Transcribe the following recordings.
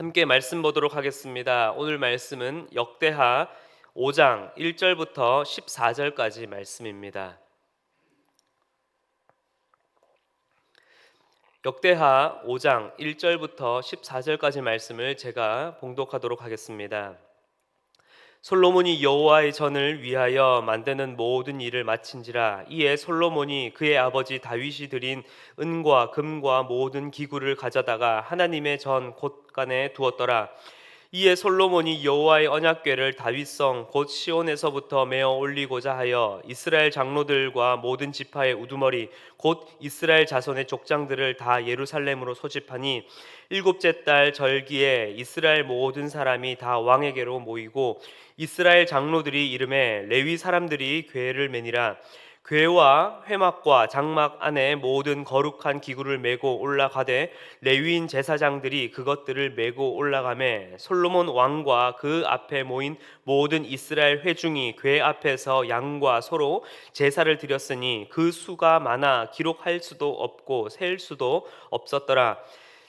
함께 말씀 보도록 하겠습니다. 오늘 말씀은 역대하 5장 1절부터 14절까지 말씀입니다. 역대하 5장 1절부터 14절까지 말씀을 제가 봉독하도록 하겠습니다. 솔로몬이 여호와의 전을 위하여 만드는 모든 일을 마친지라. 이에 솔로몬이 그의 아버지 다윗이 드린 은과 금과 모든 기구를 가져다가 하나님의 전 곳간에 두었더라. 이에 솔로몬이 여호와의 언약궤를 다윗성 곧 시온에서부터 메어 올리고자 하여 이스라엘 장로들과 모든 지파의 우두머리 곧 이스라엘 자손의 족장들을 다 예루살렘으로 소집하니 일곱째 달 절기에 이스라엘 모든 사람이 다 왕에게로 모이고 이스라엘 장로들이 이름에 레위 사람들이 궤를 매니라. 궤와 회막과 장막 안에 모든 거룩한 기구를 메고 올라가되 레위인 제사장들이 그것들을 메고 올라가매 솔로몬 왕과 그 앞에 모인 모든 이스라엘 회중이 궤 앞에서 양과 소로 제사를 드렸으니 그 수가 많아 기록할 수도 없고 셀 수도 없었더라.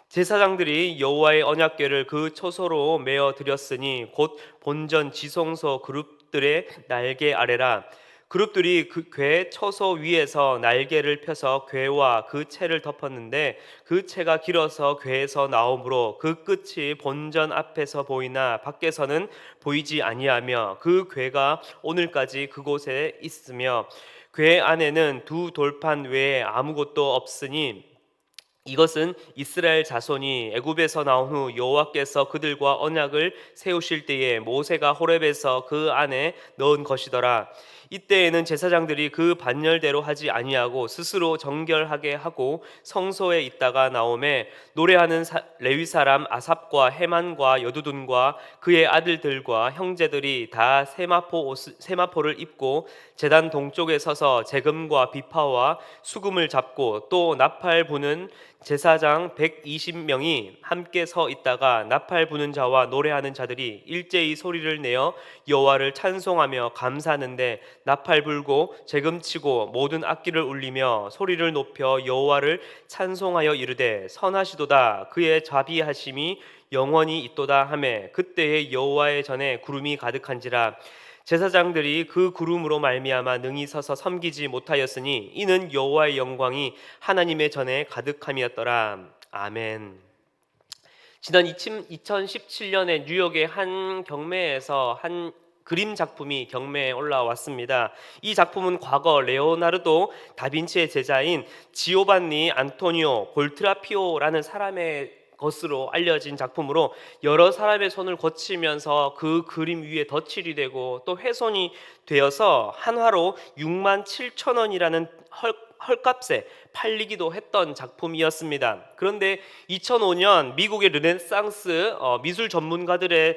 제사장들이 여호와의 언약궤를 그 초소로 메어 드렸으니 곧 본전 지성소 그룹들의 날개 아래라. 그룹들이 그 궤 처소 위에서 날개를 펴서 궤와 그 채를 덮었는데 그 채가 길어서 궤에서 나오므로 그 끝이 본전 앞에서 보이나 밖에서는 보이지 아니하며 그 궤가 오늘까지 그곳에 있으며 궤 안에는 두 돌판 외에 아무것도 없으니 이것은 이스라엘 자손이 애굽에서 나온 후 여호와께서 그들과 언약을 세우실 때에 모세가 호렙에서 그 안에 넣은 것이더라. 이때에는 제사장들이 그 반열대로 하지 아니하고 스스로 정결하게 하고 성소에 있다가 나오매 노래하는 레위 사람 아삽과 헤만과 여두둔과 그의 아들들과 형제들이 다 세마포를 입고 제단 동쪽에 서서 재금과 비파와 수금을 잡고 또 나팔 부는 제사장 120명이 함께 서 있다가 나팔 부는 자와 노래하는 자들이 일제히 소리를 내어 여호와를 찬송하며 감사하는데 나팔 불고 재금치고 모든 악기를 울리며 소리를 높여 여호와를 찬송하여 이르되 선하시도다 그의 자비하심이 영원히 있도다 하매 그때에 여호와의 전에 구름이 가득한지라. 제사장들이 그 구름으로 말미암아 능히 서서 섬기지 못하였으니 이는 여호와의 영광이 하나님의 전에 가득함이었더라. 아멘. 지난 2017년에 뉴욕의 한 경매에서 한 그림 작품이 경매에 올라왔습니다. 이 작품은 과거 레오나르도 다빈치의 제자인 지오반니 안토니오 골트라피오라는 사람의 것으로 알려진 작품으로 여러 사람의 손을 거치면서 그 그림 위에 덧칠이 되고 또 훼손이 되어서 한화로 6만 7천 원이라는 헐값에 팔리기도 했던 작품이었습니다. 그런데 2005년 미국의 르네상스 미술 전문가들의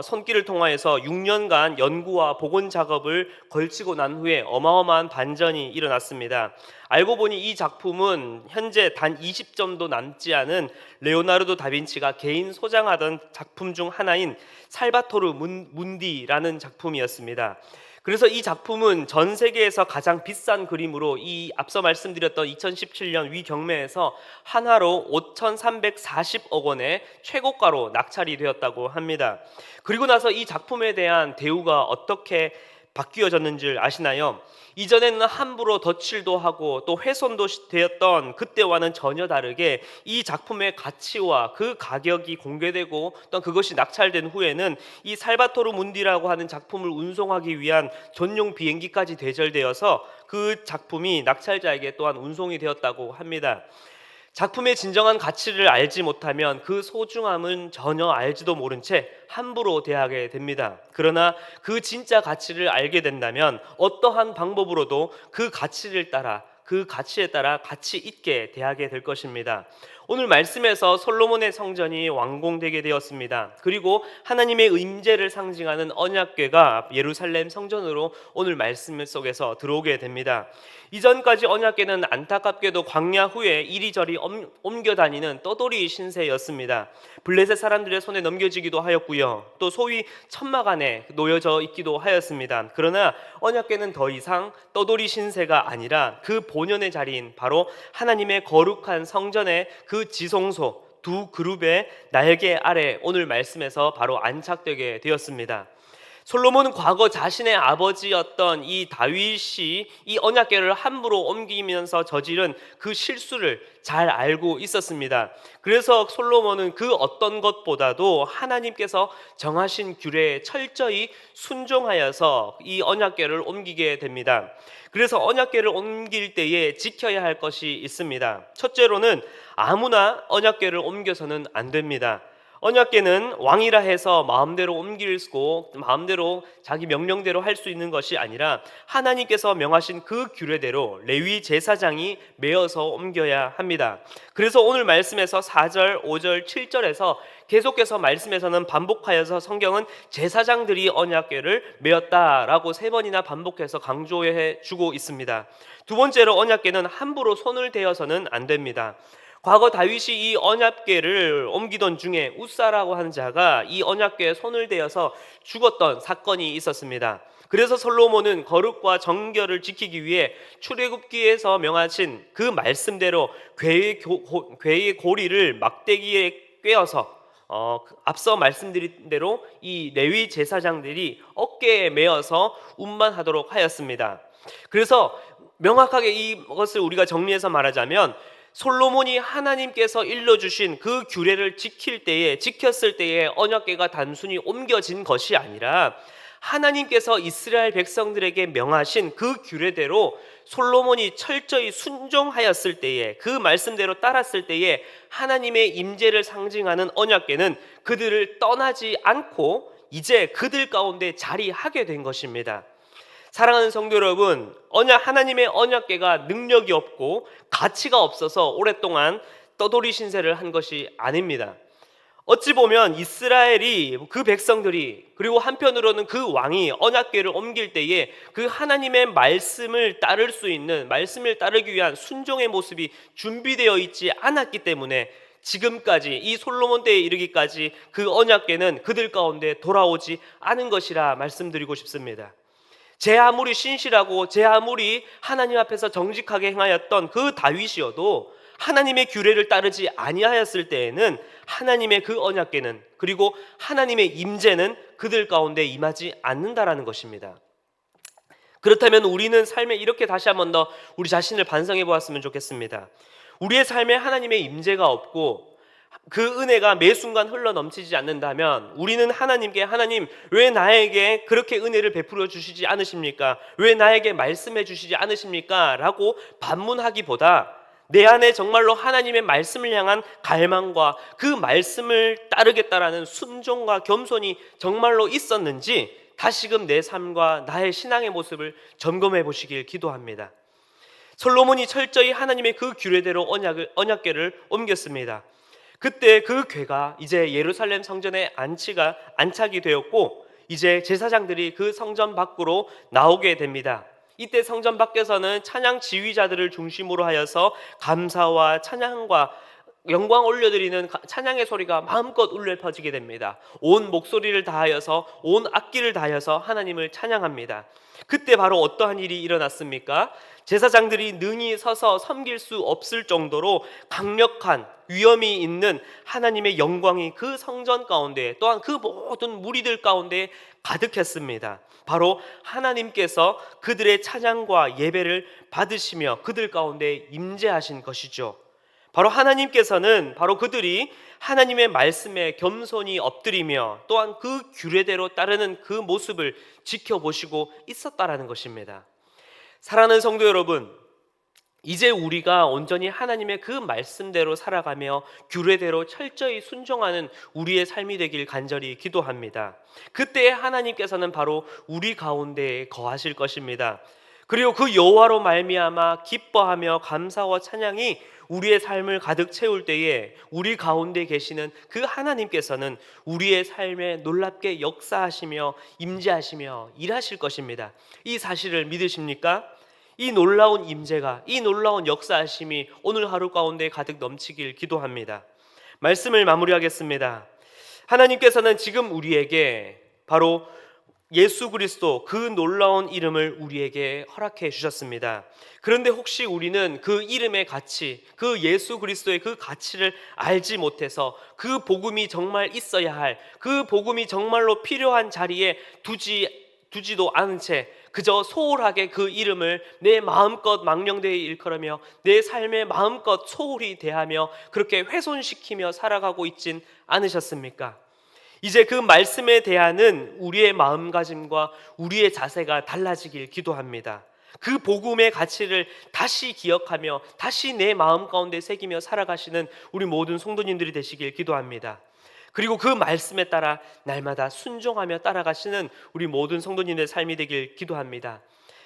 손길을 통하여서 6년간 연구와 복원 작업을 걸치고 난 후에 어마어마한 반전이 일어났습니다. 알고 보니 이 작품은 현재 단 20점도 남지 않은 레오나르도 다빈치가 개인 소장하던 작품 중 하나인 살바토르 문디라는 작품이었습니다. 그래서 이 작품은 전 세계에서 가장 비싼 그림으로 이 앞서 말씀드렸던 2017년 위 경매에서 한화로 5,340억 원의 최고가로 낙찰이 되었다고 합니다. 그리고 나서 이 작품에 대한 대우가 어떻게 바뀌어졌는지 아시나요? 이전에는 함부로 덧칠도 하고 또 훼손도 되었던 그때와는 전혀 다르게 이 작품의 가치와 그 가격이 공개되고 또 그것이 낙찰된 후에는 이 살바토르 문디라고 하는 작품을 운송하기 위한 전용 비행기까지 대절되어서 그 작품이 낙찰자에게 또한 운송이 되었다고 합니다. 작품의 진정한 가치를 알지 못하면 그 소중함은 전혀 알지도 모른 채 함부로 대하게 됩니다. 그러나 그 진짜 가치를 알게 된다면 어떠한 방법으로도 그 가치에 따라 가치 있게 대하게 될 것입니다. 오늘 말씀에서 솔로몬의 성전이 완공되게 되었습니다. 그리고 하나님의 임재를 상징하는 언약궤가 예루살렘 성전으로 오늘 말씀 속에서 들어오게 됩니다. 이전까지 언약궤는 안타깝게도 광야 후에 이리저리 옮겨 다니는 떠돌이 신세였습니다. 블레셋 사람들의 손에 넘겨지기도 하였고요. 또 소위 천막 안에 놓여져 있기도 하였습니다. 그러나 언약궤는 더 이상 떠돌이 신세가 아니라 그 본연의 자리인 바로 하나님의 거룩한 성전의 그 지성소 두 그룹의 날개 아래 오늘 말씀에서 바로 안착되게 되었습니다. 솔로몬은 과거 자신의 아버지였던 이 다윗이 이 언약궤를 함부로 옮기면서 저지른 그 실수를 잘 알고 있었습니다. 그래서 솔로몬은 그 어떤 것보다도 하나님께서 정하신 규례에 철저히 순종하여서 이 언약궤를 옮기게 됩니다. 그래서 언약궤를 옮길 때에 지켜야 할 것이 있습니다. 첫째로는 아무나 언약궤를 옮겨서는 안 됩니다. 언약궤는 왕이라 해서 마음대로 옮기고 마음대로 자기 명령대로 할 수 있는 것이 아니라 하나님께서 명하신 그 규례대로 레위 제사장이 메어서 옮겨야 합니다. 그래서 오늘 말씀에서 4절, 5절, 7절에서 계속해서 말씀에서는 반복하여서 성경은 제사장들이 언약궤를 메었다라고 3번이나 반복해서 강조해 주고 있습니다. 두 번째로 언약궤는 함부로 손을 대어서는 안 됩니다. 과거 다윗이 이 언약궤를 옮기던 중에 웃사라고 하는 자가 이 언약궤에 손을 대어서 죽었던 사건이 있었습니다. 그래서 솔로몬은 거룩과 정결을 지키기 위해 출애굽기에서 명하신 그 말씀대로 궤의 고리를 막대기에 꿰어서 앞서 말씀드린 대로 이 레위 제사장들이 어깨에 메어서 운반하도록 하였습니다. 그래서 명확하게 이것을 우리가 정리해서 말하자면 솔로몬이 하나님께서 일러주신 그 규례를 지켰을 때에 언약궤가 단순히 옮겨진 것이 아니라 하나님께서 이스라엘 백성들에게 명하신 그 규례대로 솔로몬이 철저히 순종하였을 때에 그 말씀대로 따랐을 때에 하나님의 임재를 상징하는 언약궤는 그들을 떠나지 않고 이제 그들 가운데 자리하게 된 것입니다. 사랑하는 성도 여러분, 하나님의 언약궤가 능력이 없고 가치가 없어서 오랫동안 떠돌이 신세를 한 것이 아닙니다. 어찌 보면 이스라엘이 그 백성들이 그리고 한편으로는 그 왕이 언약궤를 옮길 때에 그 하나님의 말씀을 따를 수 있는 말씀을 따르기 위한 순종의 모습이 준비되어 있지 않았기 때문에 지금까지 이 솔로몬 때에 이르기까지 그 언약궤는 그들 가운데 돌아오지 않은 것이라 말씀드리고 싶습니다. 제 아무리 신실하고 제 아무리 하나님 앞에서 정직하게 행하였던 그 다윗이어도 하나님의 규례를 따르지 아니하였을 때에는 하나님의 그 언약궤는 그리고 하나님의 임재는 그들 가운데 임하지 않는다라는 것입니다. 그렇다면 우리는 삶에 이렇게 다시 한 번 더 우리 자신을 반성해 보았으면 좋겠습니다. 우리의 삶에 하나님의 임재가 없고 그 은혜가 매 순간 흘러 넘치지 않는다면 우리는 하나님께 하나님 왜 나에게 그렇게 은혜를 베풀어 주시지 않으십니까? 왜 나에게 말씀해 주시지 않으십니까? 라고 반문하기보다 내 안에 정말로 하나님의 말씀을 향한 갈망과 그 말씀을 따르겠다라는 순종과 겸손이 정말로 있었는지 다시금 내 삶과 나의 신앙의 모습을 점검해 보시길 기도합니다. 솔로몬이 철저히 하나님의 그 규례대로 언약궤를 옮겼습니다. 그때 그 궤가 이제 예루살렘 성전에 안착이 되었고 이제 제사장들이 그 성전 밖으로 나오게 됩니다. 이때 성전 밖에서는 찬양 지휘자들을 중심으로 하여서 감사와 찬양과 영광 올려드리는 찬양의 소리가 마음껏 울려 퍼지게 됩니다. 온 목소리를 다하여서 온 악기를 다하여서 하나님을 찬양합니다. 그때 바로 어떠한 일이 일어났습니까? 제사장들이 능히 서서 섬길 수 없을 정도로 강력한 위엄이 있는 하나님의 영광이 그 성전 가운데 또한 그 모든 무리들 가운데 가득했습니다. 바로 하나님께서 그들의 찬양과 예배를 받으시며 그들 가운데 임재하신 것이죠. 바로 하나님께서는 바로 그들이 하나님의 말씀에 겸손히 엎드리며 또한 그 규례대로 따르는 그 모습을 지켜보시고 있었다라는 것입니다. 사랑하는 성도 여러분, 이제 우리가 온전히 하나님의 그 말씀대로 살아가며 규례대로 철저히 순종하는 우리의 삶이 되길 간절히 기도합니다. 그때 하나님께서는 바로 우리 가운데 거하실 것입니다. 그리고 그 여호와로 말미암아 기뻐하며 감사와 찬양이 우리의 삶을 가득 채울 때에 우리 가운데 계시는 그 하나님께서는 우리의 삶에 놀랍게 역사하시며 임재하시며 일하실 것입니다. 이 사실을 믿으십니까? 이 놀라운 임재가, 이 놀라운 역사하심이 오늘 하루 가운데 가득 넘치길 기도합니다. 말씀을 마무리하겠습니다. 하나님께서는 지금 우리에게 바로 예수 그리스도 그 놀라운 이름을 우리에게 허락해 주셨습니다. 그런데 혹시 우리는 그 이름의 가치, 그 예수 그리스도의 그 가치를 알지 못해서 그 복음이 정말 있어야 할, 그 복음이 정말로 필요한 자리에 두지도 않은 채 그저 소홀하게 그 이름을 내 마음껏 망령되이 일컬으며 내 삶에 마음껏 소홀히 대하며 그렇게 훼손시키며 살아가고 있진 않으셨습니까? 이제 그 말씀에 대하는 우리의 마음가짐과 우리의 자세가 달라지길 기도합니다. 그 복음의 가치를 다시 기억하며 다시 내 마음 가운데 새기며 살아가시는 우리 모든 성도님들이 되시길 기도합니다. 그리고 그 말씀에 따라 날마다 순종하며 따라가시는 우리 모든 성도님의 삶이 되길 기도합니다.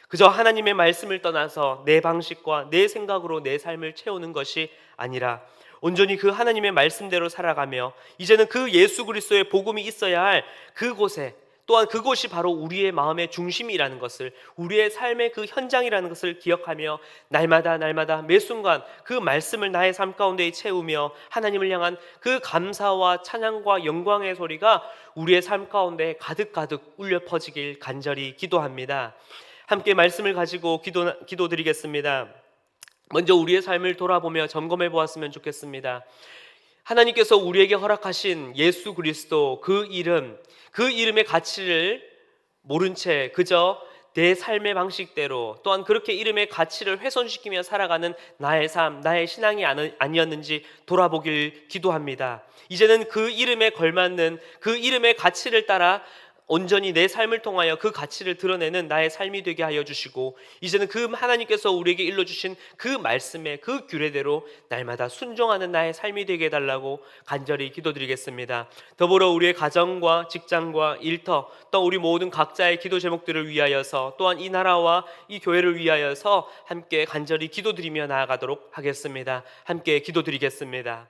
그저 하나님의 말씀을 떠나서 내 방식과 내 생각으로 내 삶을 채우는 것이 아니라 온전히 그 하나님의 말씀대로 살아가며 이제는 그 예수 그리스도의 복음이 있어야 할 그곳에, 또한 그곳이 바로 우리의 마음의 중심이라는 것을, 우리의 삶의 그 현장이라는 것을 기억하며 날마다 매 순간 그 말씀을 나의 삶 가운데 채우며 하나님을 향한 그 감사와 찬양과 영광의 소리가 우리의 삶 가운데 가득가득 울려 퍼지길 간절히 기도합니다. 함께 말씀을 가지고 기도드리겠습니다. 먼저 우리의 삶을 돌아보며 점검해 보았으면 좋겠습니다. 하나님께서 우리에게 허락하신 예수 그리스도 그 이름, 그 이름의 가치를 모른 채 그저 내 삶의 방식대로, 또한 그렇게 이름의 가치를 훼손시키며 살아가는 나의 삶, 나의 신앙이 아니었는지 돌아보길 기도합니다. 이제는 그 이름에 걸맞는 그 이름의 가치를 따라 온전히 내 삶을 통하여 그 가치를 드러내는 나의 삶이 되게 하여 주시고, 이제는 그 하나님께서 우리에게 일러주신 그 말씀의 그 규례대로 날마다 순종하는 나의 삶이 되게 해달라고 간절히 기도드리겠습니다. 더불어 우리의 가정과 직장과 일터, 또 우리 모든 각자의 기도 제목들을 위하여서, 또한 이 나라와 이 교회를 위하여서 함께 간절히 기도드리며 나아가도록 하겠습니다. 함께 기도드리겠습니다.